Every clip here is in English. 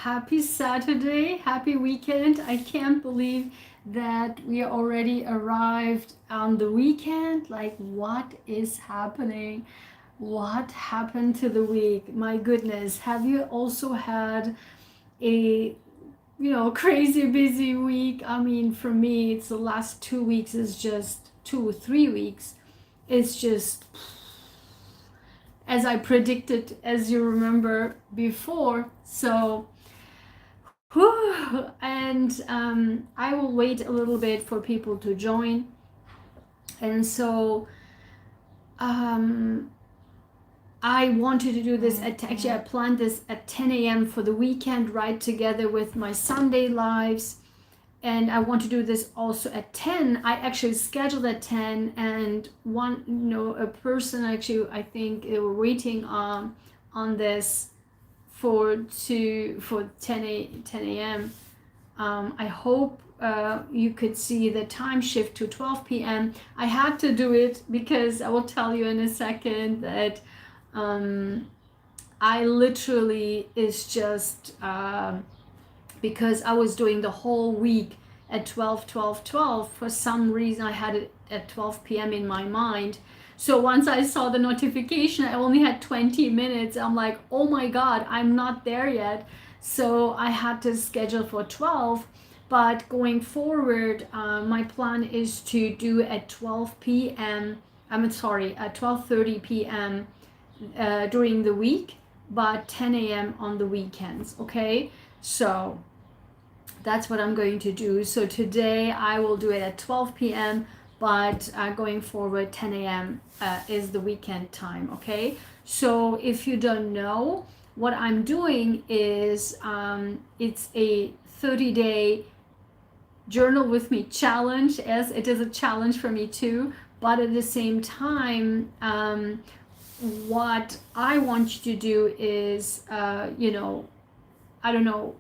Happy Saturday, happy weekend. I can't believe that we already arrived on the weekend. Like, what is happening? What happened to the week? My goodness, have you also had a crazy busy week? I mean, for me, it's the last 2 weeks is just 2 or 3 weeks. It's just as I predicted, as you remember before. So and I will wait a little bit for people to join. And so I wanted to do this actually I planned this at 10 a.m. for the weekend, right together with my Sunday lives. And I want to do this also at 10. I actually scheduled at 10, and a person actually, I think they were waiting on this for 10 a.m. I hope you could see the time shift to 12 p.m. I had to do it because I will tell you in a second that I literally is just because I was doing the whole week at 12, 12, 12. For some reason, I had it at 12 p.m. in my mind. So once I saw the notification, I only had 20 minutes. I'm like, oh my God, I'm not there yet. So I had to schedule for 12. But going forward, my plan is to do at 12 p.m. I'm sorry, at 12:30 p.m. During the week, but 10 a.m. on the weekends. Okay, so that's what I'm going to do. So today I will do it at 12 p.m. but going forward 10 a.m. Is the weekend time. Okay, so if you don't know, what I'm doing is it's a 30-day journal with me challenge, as it is a challenge for me too, but at the same time what I want you to do is I don't know,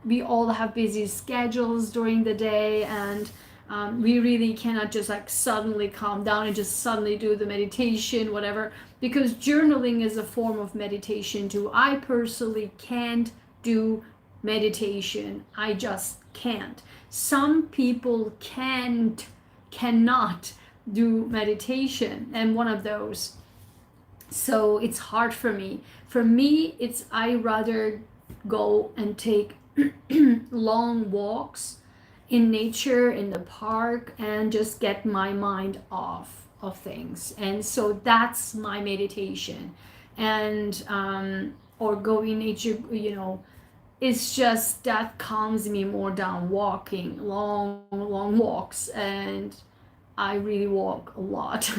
we all have busy schedules during the day, and we really cannot just like suddenly calm down and just suddenly do the meditation, whatever, because journaling is a form of meditation too. I personally can't do meditation. I just can't. Some people cannot do meditation, and one of those. So it's hard for me. For me, it's I rather go and take long walks in nature, in the park, and just get my mind off of things. And so that's my meditation. And or go in nature, it's just that calms me more down. Walking long walks, and I really walk a lot.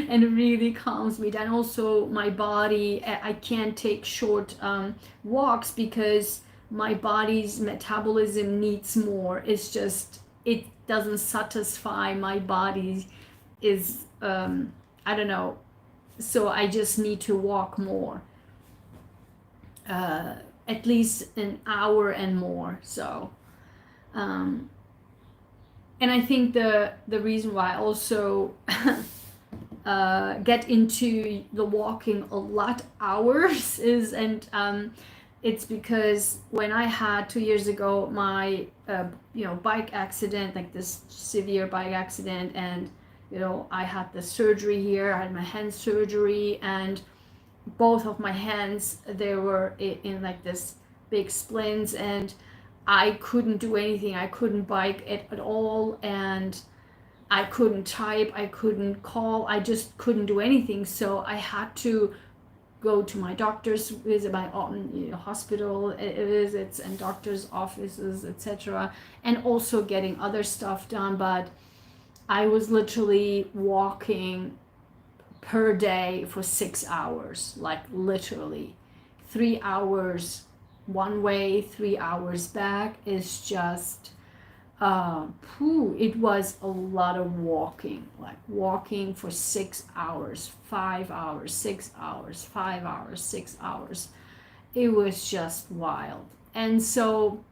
And it really calms me down. Also, my body, I can't take short walks because my body's metabolism needs more. It's just, it doesn't satisfy my body, is I don't know, so I just need to walk more, at least an hour and more. So and I think the reason why I also get into the walking a lot hours is, and it's because when I had 2 years ago my bike accident, like this severe bike accident, and I had the surgery here. I had my hand surgery, and both of my hands, they were in like this big splints, and I couldn't do anything. I couldn't bike at all, and I couldn't type, I couldn't call, I just couldn't do anything. So I had to go to my doctor's visit, my hospital visits and doctor's offices, etc., and also getting other stuff done. But I was literally walking per day for 6 hours, like literally 3 hours one way, 3 hours back. Is just it was a lot of walking, like walking for 6 hours, 5 hours, 6 hours, 5 hours, 6 hours. It was just wild. And so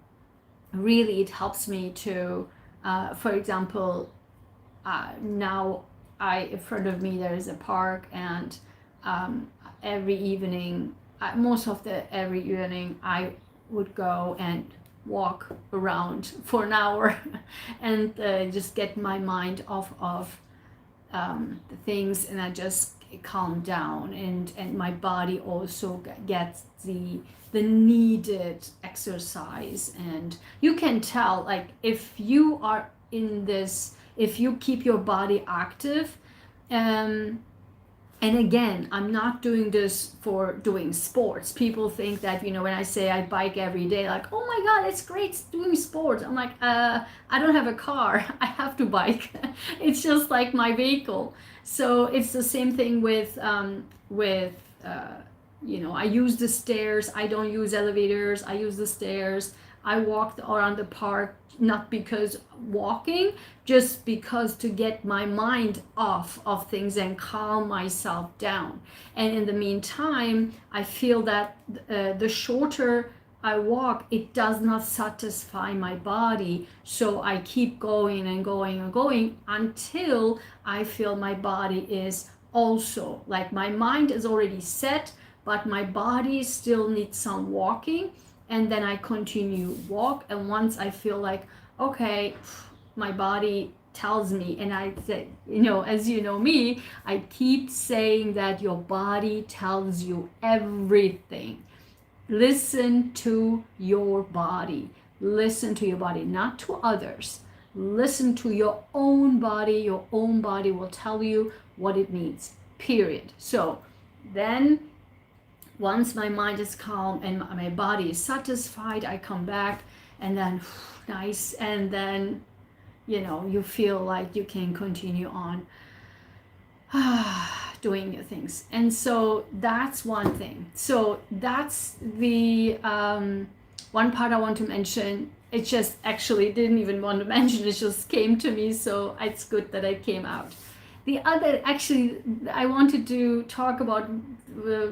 really it helps me to for example, now in front of me there is a park, and every evening most of the every evening I would go and walk around for an hour and just get my mind off of the things, and I just calm down, and my body also gets the needed exercise. And you can tell, like, if you are in this, if you keep your body active, and again, I'm not doing this for doing sports. People think that, you know, when I say I bike every day, like, oh my God, it's great doing sports. I'm like, I don't have a car. I have to bike. It's just like my vehicle. So it's the same thing with you know, I use the stairs. I don't use elevators. I use the stairs. I walked around the park, not because walking, just because to get my mind off of things and calm myself down. And in the meantime, I feel that the shorter I walk, it does not satisfy my body. So I keep going and going and going until I feel my body is also, like, my mind is already set, but my body still needs some walking. And then I continue walk, and once I feel like, okay, my body tells me, and I say, you know, as you know me, I keep saying that your body tells you everything. Listen to your body. Listen to your body, not to others. Listen to your own body. Your own body will tell you what it needs, period. So then, once my mind is calm and my body is satisfied, I come back, and then nice, and then, you know, you feel like you can continue on doing your things. And so that's one thing. So that's the one part I want to mention. It just actually didn't even want to mention, it just came to me, so it's good that it came out. The other, actually, I wanted to talk about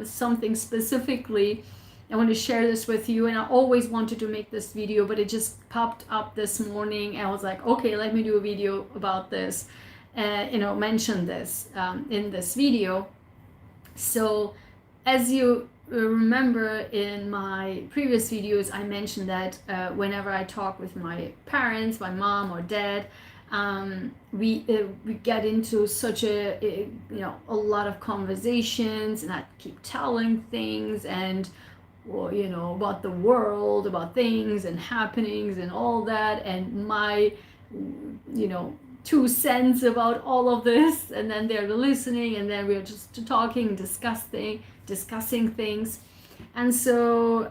something specifically. I want to share this with you, and I always wanted to make this video, but it just popped up this morning, and I was like, okay, let me do a video about this, you know, mention this in this video. So as you remember, in my previous videos, I mentioned that whenever I talk with my parents, my mom or dad, we get into such a lot of conversations, and I keep telling things, and, well, you know, about the world, about things and happenings and all that, and my, you know, 2 cents about all of this, and then they're listening, and then we're just talking, discussing things. And so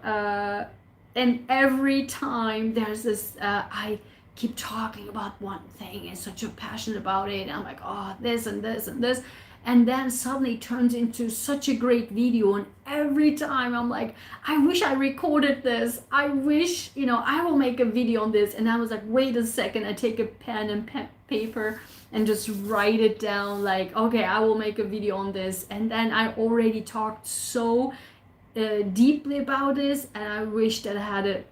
and every time there's this I keep talking about one thing and such a passion about it, and I'm like, oh, this and this and this, and then suddenly it turns into such a great video, and every time I'm like, I wish I recorded this, I wish, you know, I will make a video on this. And I was like, wait a second, I take a pen and paper and just write it down, like, okay, I will make a video on this. And then I already talked so deeply about this, and I wish that I had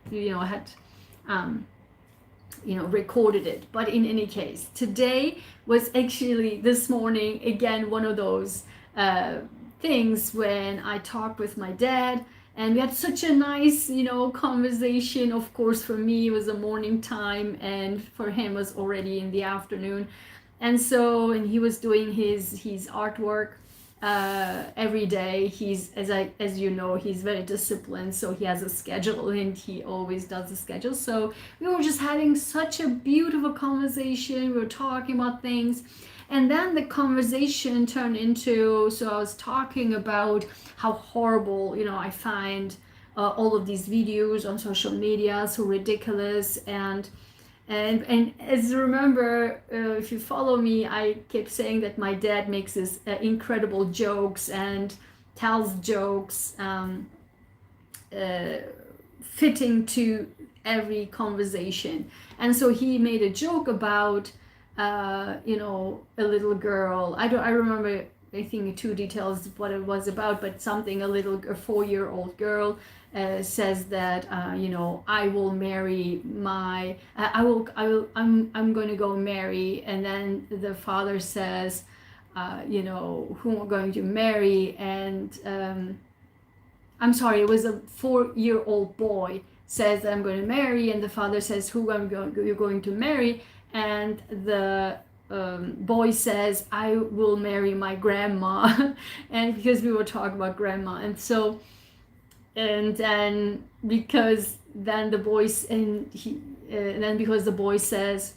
recorded it. But in any case, today was actually, this morning, again, one of those things when I talked with my dad, and we had such a nice, you know, conversation. Of course, for me, it was a morning time, and for him, it was already in the afternoon. And so, and he was doing his artwork every day. He's, as you know, he's very disciplined, so he has a schedule, and he always does a schedule. So we were just having such a beautiful conversation. We were talking about things, and then the conversation turned into, so I was talking about how horrible, you know, I find all of these videos on social media so ridiculous. And as you remember, if you follow me, I keep saying that my dad makes this incredible jokes and tells jokes fitting to every conversation. And so he made a joke about a little girl. I remember, I think, 2 details what it was about, but something, a 4-year-old girl says that I will marry my I'm going to go marry, and then the father says who am I going to marry, and I'm sorry, it was a 4-year-old boy says that I'm going to marry, and the father says who you're going to marry, and the boy says I will marry my grandma, and because we were talking about grandma, and so, and then because then the boy and he then because the boy says,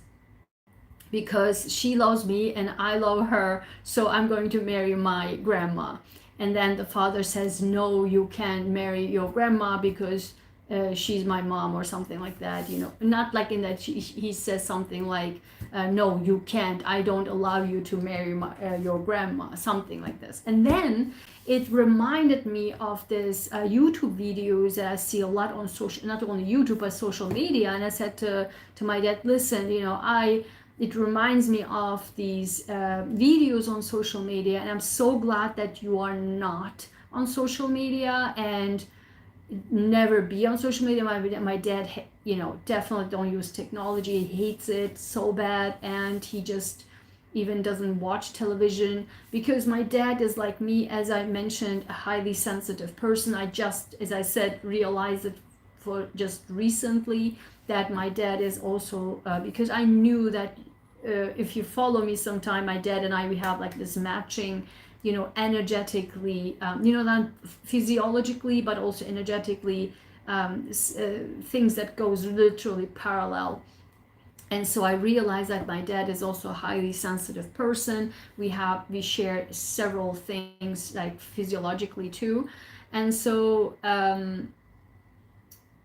because she loves me and I love her, so I'm going to marry my grandma. And then the father says, no, you can't marry your grandma because she's my mom, or something like that, you know. Not like in that he says something like, no, you can't, I don't allow you to marry your grandma, something like this. And then it reminded me of this YouTube videos that I see a lot on social, not only YouTube, but social media. And I said to my dad, listen, you know, it reminds me of these videos on social media, and I'm so glad that you are not on social media and never be on social media. My dad, you know, definitely don't use technology. He hates it so bad, and he just even doesn't watch television, because my dad is like me, as I mentioned, a highly sensitive person. I just, as I said, realized it for just recently that my dad is also because I knew that if you follow me sometime, my dad and I, we have like this matching, you know, energetically, you know, not physiologically, but also energetically, things that goes literally parallel. And so I realized that my dad is also a highly sensitive person. We share several things like physiologically too. And so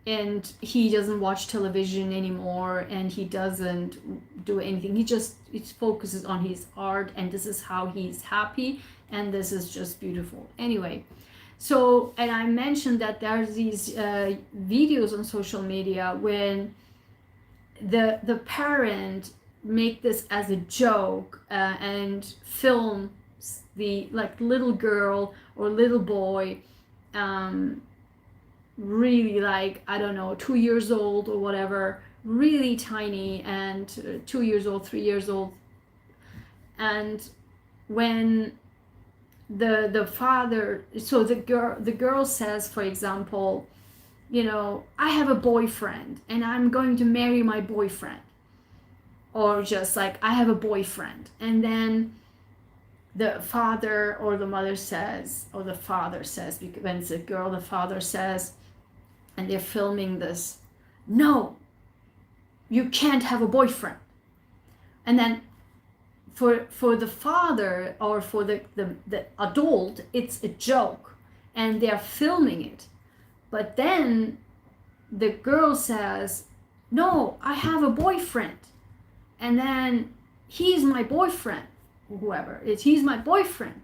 and he doesn't watch television anymore, and he doesn't do anything. He focuses on his art, and this is how he's happy, and this is just beautiful. Anyway, so, and I mentioned that there's these videos on social media when the parent make this as a joke and film the like little girl or little boy, really like, I don't know, 2 years old or whatever, really tiny, and 2 years old, 3 years old. And when the father, so the girl says, for example, you know, I have a boyfriend and I'm going to marry my boyfriend, or just like, I have a boyfriend. And then the father or the mother says, or the father says, because when it's a girl, the father says, and they're filming this, no, you can't have a boyfriend. And then for the father or for the adult, it's a joke and they're filming it. But then the girl says, no, I have a boyfriend, and then he's my boyfriend, whoever it is, he's my boyfriend.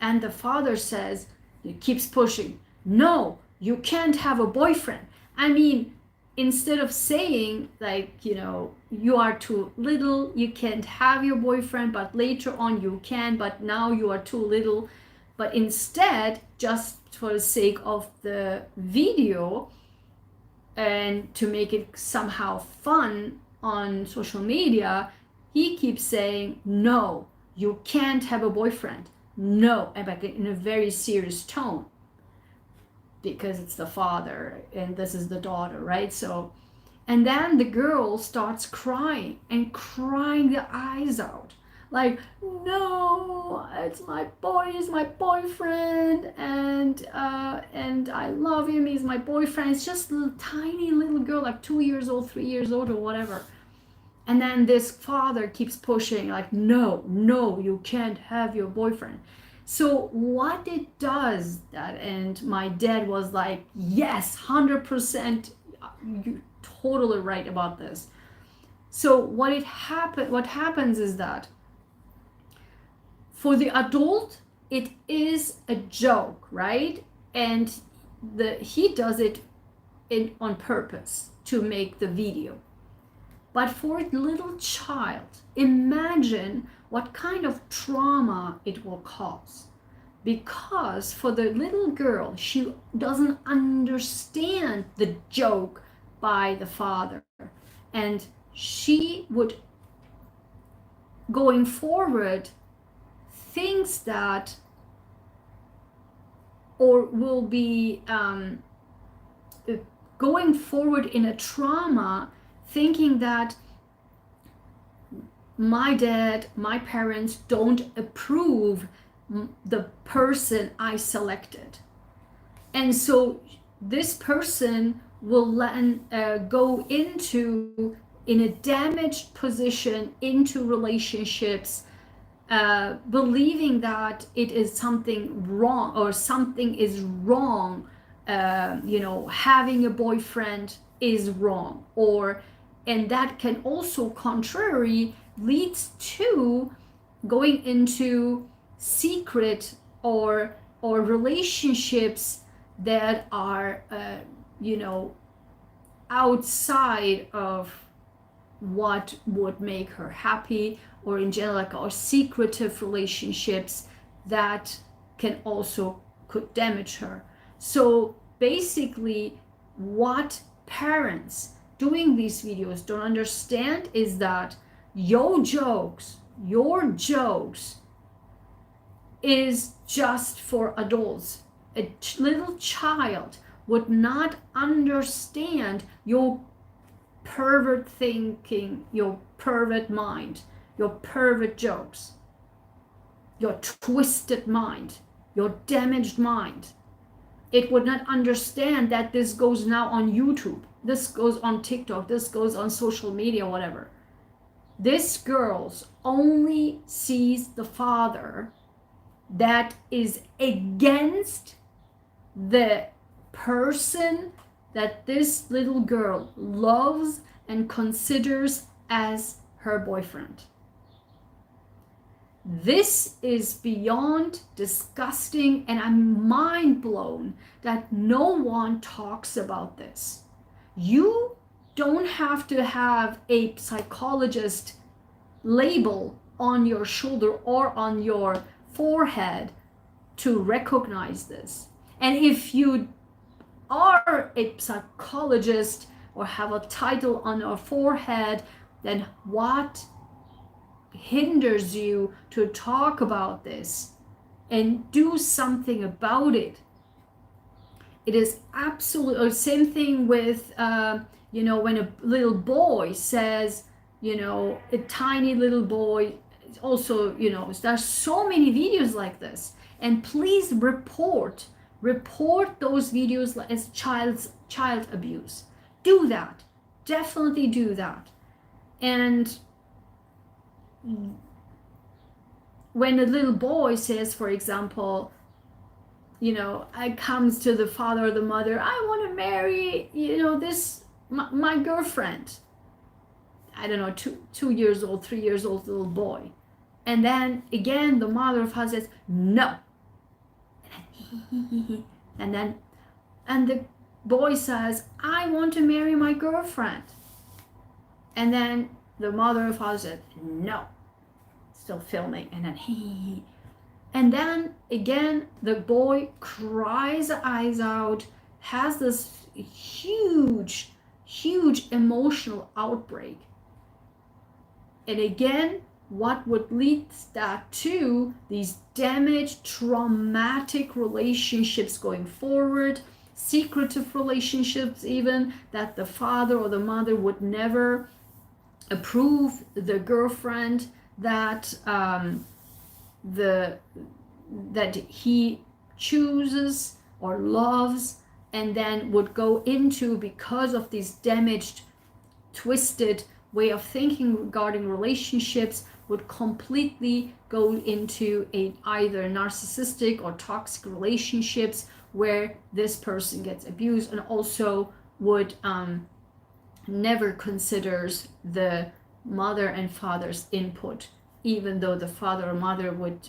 And the father says, he keeps pushing, no, you can't have a boyfriend. I mean, instead of saying like, you know, you are too little, you can't have your boyfriend, but later on you can, but now you are too little. But instead, just for the sake of the video and to make it somehow fun on social media, he keeps saying, no, you can't have a boyfriend. No, and like in a very serious tone, because it's the father and this is the daughter, right? So, and then the girl starts crying and crying the eyes out, like, no, it's my boy, he's my boyfriend, and I love him, he's my boyfriend. It's just a little tiny little girl, like 2 years old, 3 years old, or whatever. And then this father keeps pushing, like, no, no, you can't have your boyfriend. So what it does that, and my dad was like, yes, 100%, you're totally right about this. So what happens is that for the adult, it is a joke, right? And he does it on purpose to make the video. But for a little child, imagine what kind of trauma it will cause. Because for the little girl, she doesn't understand the joke by the father. And she would, going forward, thinks that or will be going forward in a trauma, thinking that my dad, my parents don't approve the person I selected. And so this person will then go into, in a damaged position, into relationships, believing that it is something wrong, or something is wrong. Having a boyfriend is wrong, and that can also contrary leads to going into secret or relationships that are outside of what would make her happy, or in general, like, or secretive relationships that can also could damage her. So basically, what parents doing these videos don't understand is that your jokes is just for adults. A little child would not understand your pervert thinking, your pervert mind, your pervert jokes, your twisted mind, your damaged mind. It would not understand that this goes now on YouTube, this goes on TikTok, this goes on social media, whatever. This girl only sees the father that is against the person that this little girl loves and considers as her boyfriend. This is beyond disgusting, and I'm mind blown that no one talks about this. You don't have to have a psychologist label on your shoulder or on your forehead to recognize this. And if you are a psychologist or have a title on your forehead, then what hinders you to talk about this and do something about it? It is absolutely the same thing with when a little boy says, a tiny little boy, also, there's so many videos like this. And please report those videos as child abuse. Do that. Definitely do that. And when a little boy says, for example, I comes to the father or the mother, I want to marry, my girlfriend. I don't know, 2 years old, 3 years old little boy. And then again, the mother or father says, no. And the boy says, I want to marry my girlfriend. And then the mother or father said, no. Still filming. And then again, the boy cries eyes out, has this huge emotional outbreak. And again, what would lead that to these damaged, traumatic relationships going forward, secretive relationships even, that the father or the mother would never approve the girlfriend that that he chooses or loves, and then would go into, because of these damaged, twisted way of thinking regarding relationships, would completely go into either narcissistic or toxic relationships where this person gets abused, and also would never considers the mother and father's input, even though the father or mother would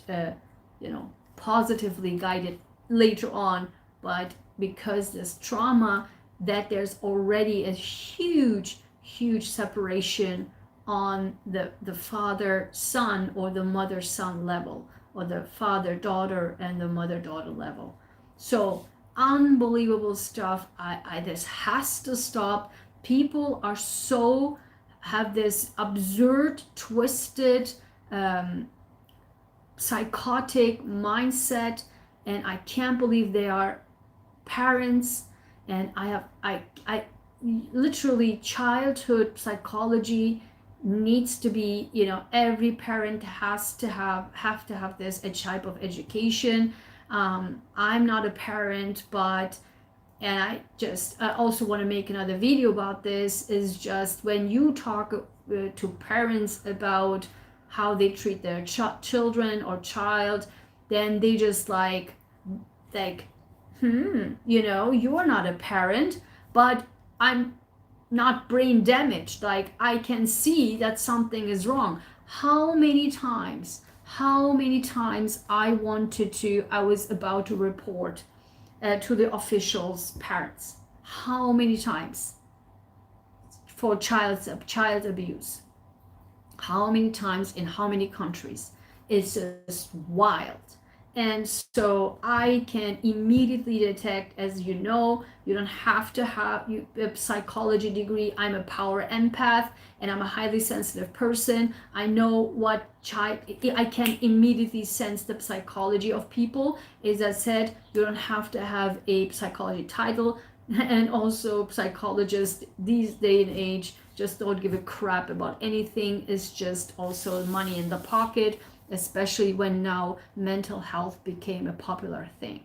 positively guide it later on. But because this trauma, that there's already a huge separation on the father-son or the mother-son level, or the father-daughter and the mother-daughter level. So unbelievable stuff. This has to stop. People are have this absurd, twisted, psychotic mindset, and I can't believe they are parents. And I literally, childhood psychology needs to be, every parent has to have this a type of education. I'm not a parent, but, and I also want to make another video about this, is just when you talk to parents about how they treat their children or child, then they just like you are not a parent, but I'm not brain damaged. Like, I can see that something is wrong. How many times I was about to report to the officials' parents. How many times for child abuse? How many times in how many countries? It's just wild. And so I can immediately detect, as you know, you don't have to have a psychology degree. I'm a power empath and I'm a highly sensitive person. I know I can immediately sense the psychology of people. As I said, you don't have to have a psychology title. And also, psychologists these day and age just don't give a crap about anything. It's just also money in the pocket, especially when now mental health became a popular thing.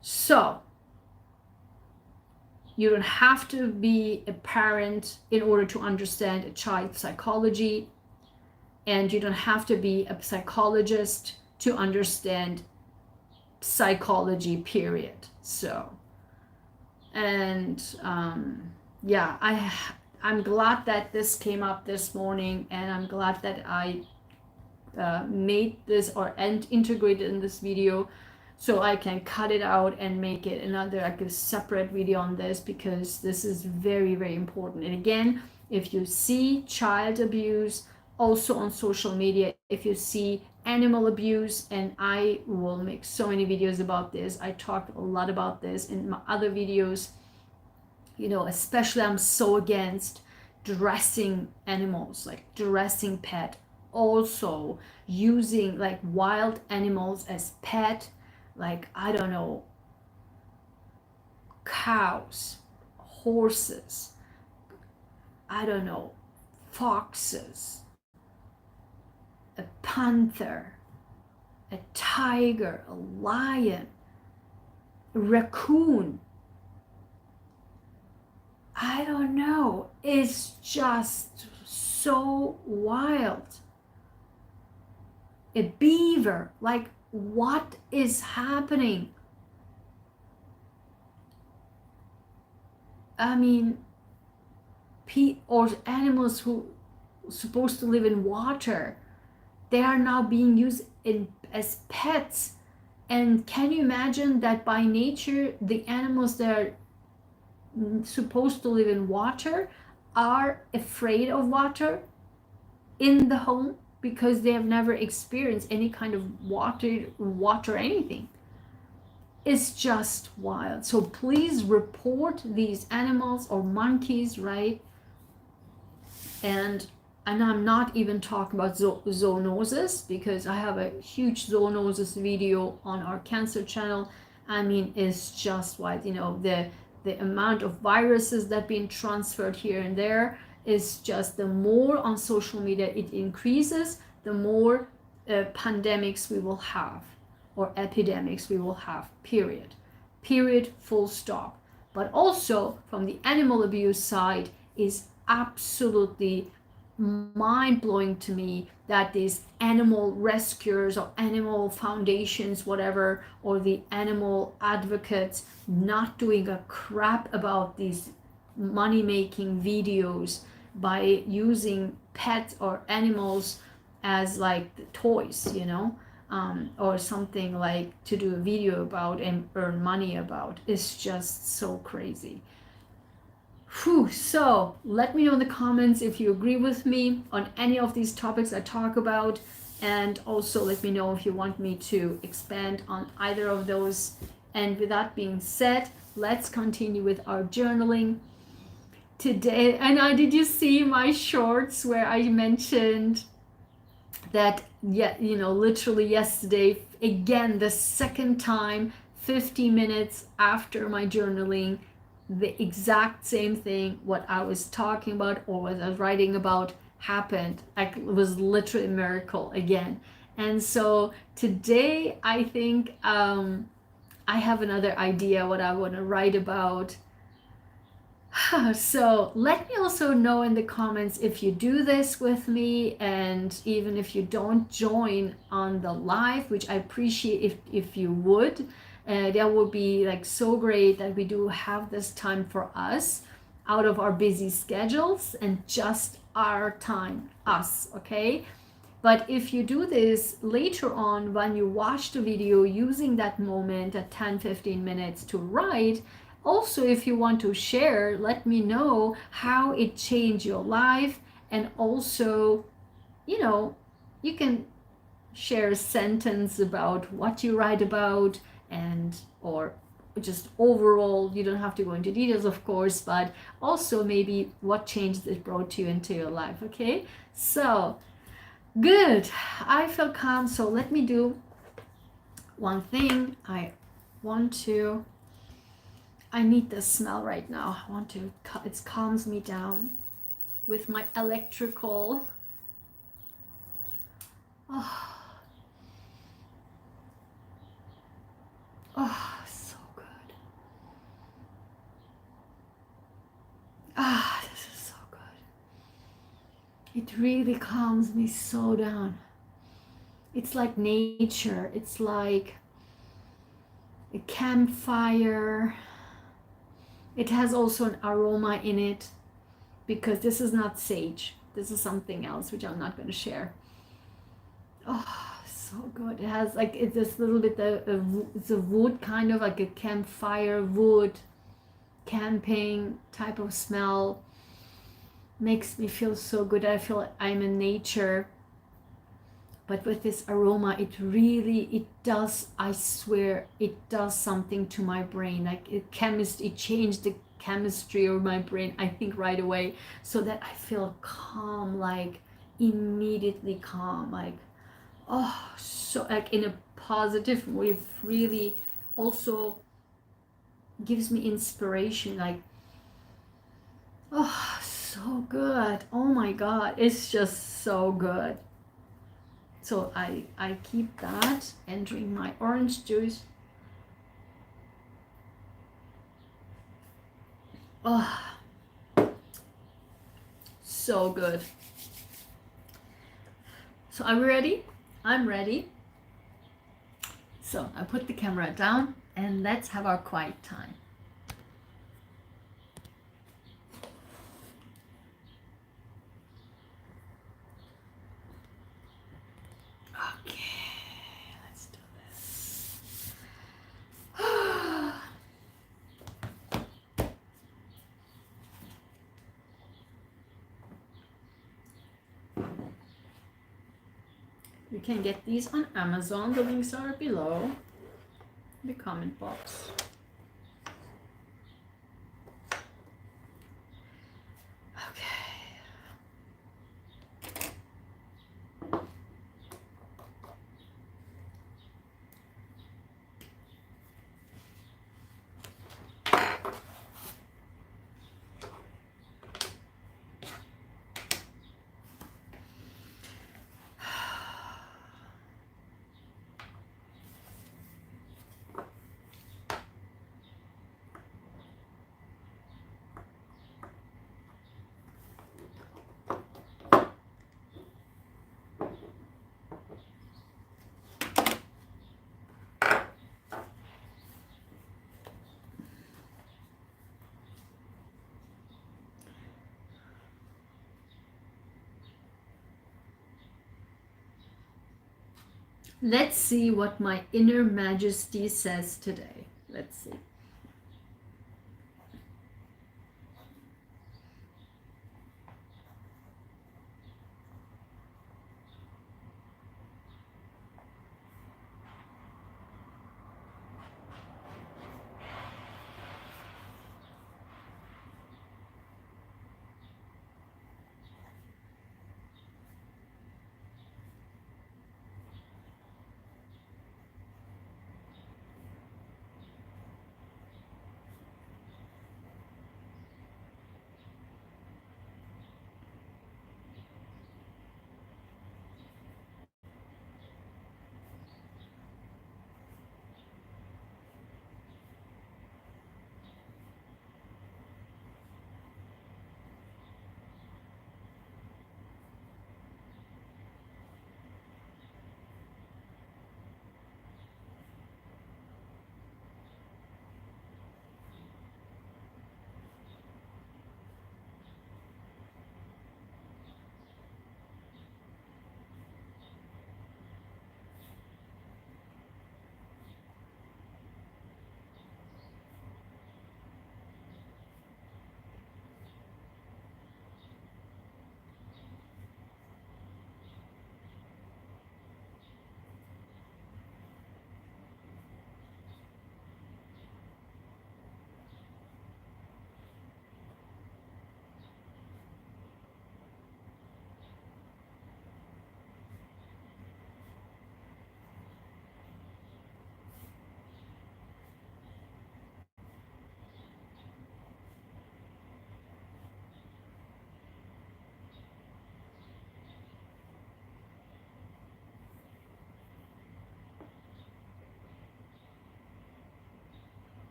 So you don't have to be a parent in order to understand a child's psychology, and you don't have to be a psychologist to understand psychology, period. So, and yeah, I'm glad that this came up this morning, and I'm glad that I made this and integrated in this video, so I can cut it out and make it another, like a separate video on this, because this is very, very important. And again, if you see child abuse also on social media, if you see animal abuse, and I will make so many videos about this, I talked a lot about this in my other videos, especially I'm so against dressing animals, like dressing pet, also using like wild animals as pet, like, I don't know, cows, horses, I don't know, foxes, a panther, a tiger, a lion, a raccoon. I don't know. It's just so wild. A beaver, like, what is happening? I mean, or animals who are supposed to live in water, they are now being used as pets. And can you imagine that by nature, the animals that are supposed to live in water are afraid of water in the home, because they have never experienced any kind of water anything. It's just wild. So please report these animals or monkeys, right? And I'm not even talking about zoonosis, because I have a huge zoonosis video on our cancer channel. I mean, it's just wild. The amount of viruses that being transferred here and there is just, the more on social media it increases, the more pandemics we will have, or epidemics we will have, period, full stop. But also from the animal abuse side, is absolutely mind-blowing to me that these animal rescuers or animal foundations, whatever, or the animal advocates, not doing a crap about these money-making videos by using pets or animals as like toys, or something like to do a video about and earn money about. It's just so crazy. Whew. So let me know in the comments if you agree with me on any of these topics I talk about, and also let me know if you want me to expand on either of those. And with that being said, let's continue with our journaling today. And did you see my shorts where I mentioned that, yeah, you know, literally yesterday, again, the second time, 50 minutes after my journaling, the exact same thing, what I was talking about or what I was writing about happened. Like, it was literally a miracle again. And so today, I think I have another idea what I want to write about. So let me also know in the comments if you do this with me, and even if you don't join on the live, which I appreciate if you would. That would be like so great that we do have this time for us out of our busy schedules and just our time, us, okay? But if you do this later on when you watch the video using that moment at 10-15 minutes to write, also if you want to share, let me know how it changed your life. And also, you know, you can share a sentence about what you write about, and or just overall, you don't have to go into details of course, but also maybe what changes it brought you into your life. Okay, so good, I feel calm. So let me do one thing. I need the smell right now. I want to, it calms me down with my electrical. Oh, oh, so good. Ah, this is so good. It really calms me so down. It's like nature. It's like a campfire. It has also an aroma in it, because this is not sage. This is something else, which I'm not going to share. Oh, so good. It has like, it's this little bit it's a wood, kind of like a campfire wood, camping type of smell. Makes me feel so good. I feel like I'm in nature. But with this aroma, it does, I swear, it does something to my brain. Like it changed the chemistry of my brain, I think, right away, so that I feel calm, like immediately calm, like, oh, so like in a positive way. Really also gives me inspiration, like, oh, so good. Oh my God, it's just so good. So I keep that and drink my orange juice. Oh, so good. So are we ready? I'm ready. So I put the camera down and let's have our quiet time. Okay, let's do this. You can get these on Amazon. The links are below in the comment box. Let's see what my inner majesty says today. Let's see.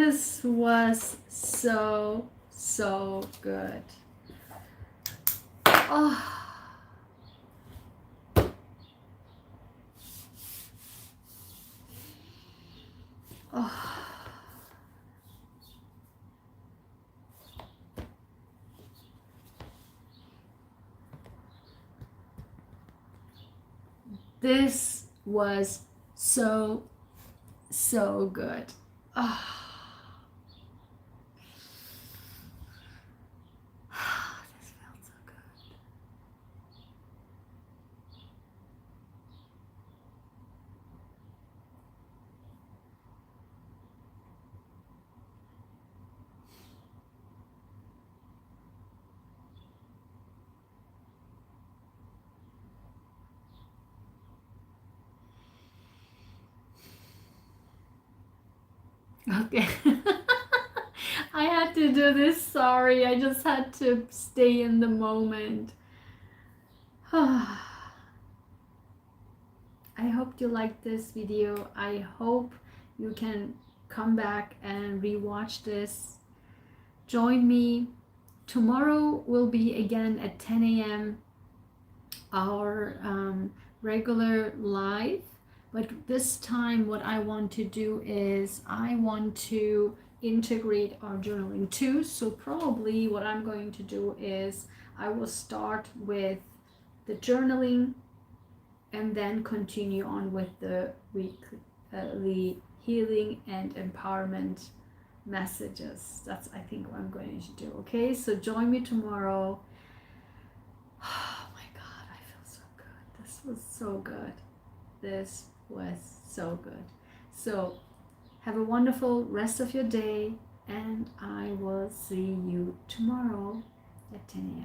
This was so, so good. Oh. Oh. This was so, so good. Oh. This felt so good. Okay. I had to do this, sorry. I just had to stay in the moment. I hope you liked this video. I hope you can come back and rewatch this. Join me. Tomorrow will be again at 10 a.m. our regular live. But this time what I want to do is I want to integrate our journaling too. So probably what I'm going to do is I will start with the journaling and then continue on with the weekly healing and empowerment messages. That's, I think, what I'm going to do. Okay, so join me tomorrow. Oh my God, I feel so good. This was so good. This was so good. So have a wonderful rest of your day, and I will see you tomorrow at 10 a.m.